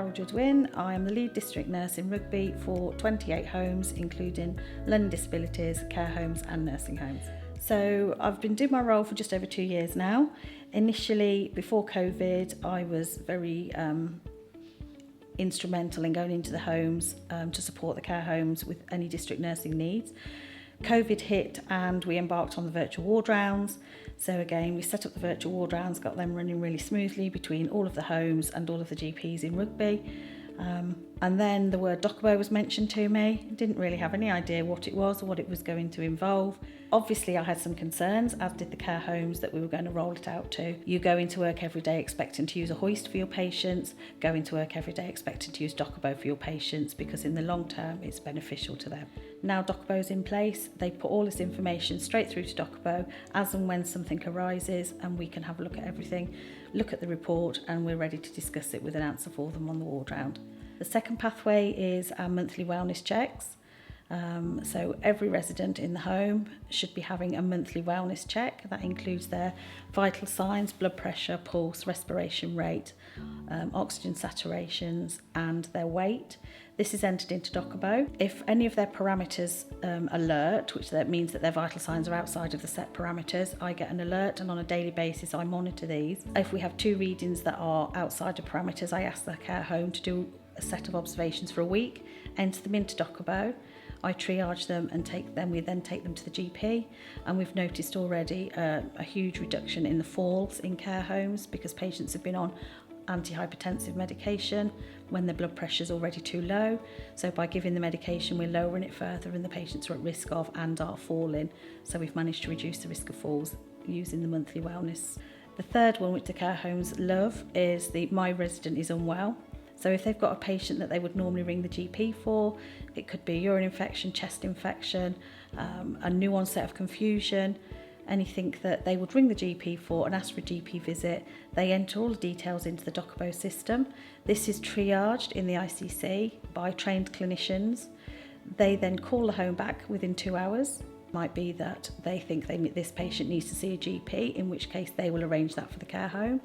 Judd-Winn. I am the lead district nurse in Rugby for 28 homes, including learning disabilities, care homes and nursing homes. So I've been doing my role for just over 2 years now. Initially, before COVID, I was very instrumental in going into the homes to support the care homes with any district nursing needs. COVID hit and we embarked on the virtual ward rounds. So again, we set up the virtual ward rounds, got them running really smoothly between all of the homes and all of the GPs in Rugby. And then the word DOCOBO was mentioned to me. Didn't really have any idea what it was or what it was going to involve. Obviously, I had some concerns, as did the care homes, that we were going to roll it out to. You go into work every day expecting to use a hoist for your patients, go into work every day expecting to use DOCOBO for your patients, because in the long term, it's beneficial to them. Now DOCOBO's in place, they put all this information straight through to DOCOBO as and when something arises, and we can have a look at everything, look at the report, and we're ready to discuss it with an answer for them on the ward round. The second pathway is our monthly wellness checks. So every resident in the home should be having a monthly wellness check. That includes their vital signs, blood pressure, pulse, respiration rate, oxygen saturations and their weight. This is entered into DOCOBO. If any of their parameters alert, which that means that their vital signs are outside of the set parameters, I get an alert, and on a daily basis I monitor these. If we have two readings that are outside of parameters, I ask the care home to do a set of observations for a week, enter them into DOCOBO. I triage them and we then take them to the GP, and we've noticed already a huge reduction in the falls in care homes because patients have been on antihypertensive medication when their blood pressure is already too low. So by giving the medication, we're lowering it further and the patients are at risk of and are falling. So we've managed to reduce the risk of falls using the monthly wellness. The third one, which the care homes love, is the My Resident is Unwell. So if they've got a patient that they would normally ring the GP for, it could be a urine infection, chest infection, a new onset of confusion, anything that they would ring the GP for and ask for a GP visit, they enter all the details into the DOCOBO system. This is triaged in the ICC by trained clinicians. They then call the home back within 2 hours. Might be that they think this patient needs to see a GP, in which case they will arrange that for the care home.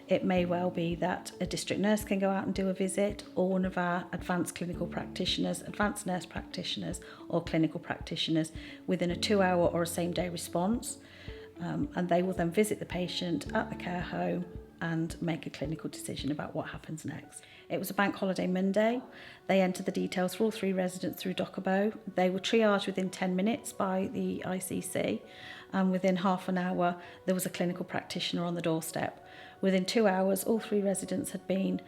It may well be that a district nurse can go out and do a visit, or one of our advanced clinical practitioners, advanced nurse practitioners or clinical practitioners within a 2-hour or a same-day response. And they will then visit the patient at the care home and make a clinical decision about what happens next. It was a bank holiday Monday. They entered the details for all 3 residents through DOCOBO. They were triaged within 10 minutes by the ICC, and within half an hour there was a clinical practitioner on the doorstep. Within 2 hours, all 3 residents had been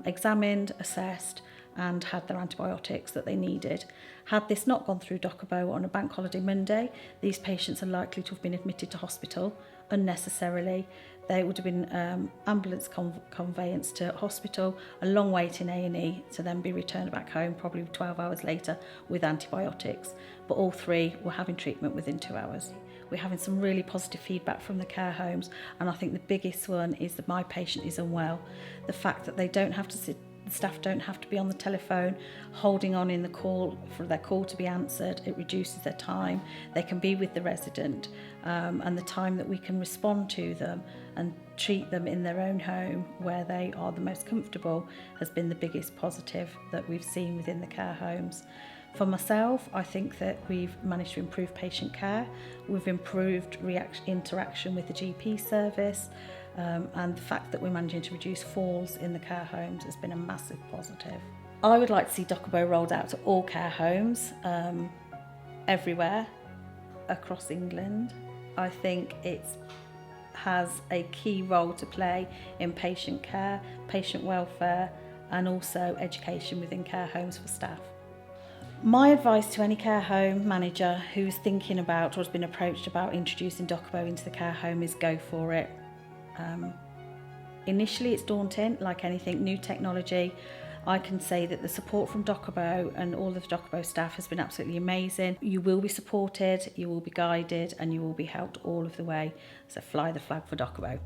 examined, assessed and had their antibiotics that they needed. Had this not gone through DOCOBO on a bank holiday Monday, these patients are likely to have been admitted to hospital unnecessarily. They would have been ambulance conveyance to hospital, a long wait in A&E to then be returned back home probably 12 hours later with antibiotics. But all 3 were having treatment within 2 hours. We're having some really positive feedback from the care homes, and I think the biggest one is that My Patient is Unwell. The fact that they don't have to sit, the staff don't have to be on the telephone holding on in the call for their call to be answered. It reduces their time. They can be with the resident, and the time that we can respond to them and treat them in their own home where they are the most comfortable has been the biggest positive that we've seen within the care homes. For myself, I think that we've managed to improve patient care, we've improved interaction with the GP service, and the fact that we're managing to reduce falls in the care homes has been a massive positive. I would like to see DOCOBO rolled out to all care homes everywhere across England. I think it has a key role to play in patient care, patient welfare, and also education within care homes for staff. My advice to any care home manager who's thinking about or has been approached about introducing DOCOBO into the care home is go for it. Initially it's daunting, like anything new technology. I can say that the support from DOCOBO and all of the DOCOBO staff has been absolutely amazing. You will be supported, you will be guided, and you will be helped all of the way. So fly the flag for DOCOBO.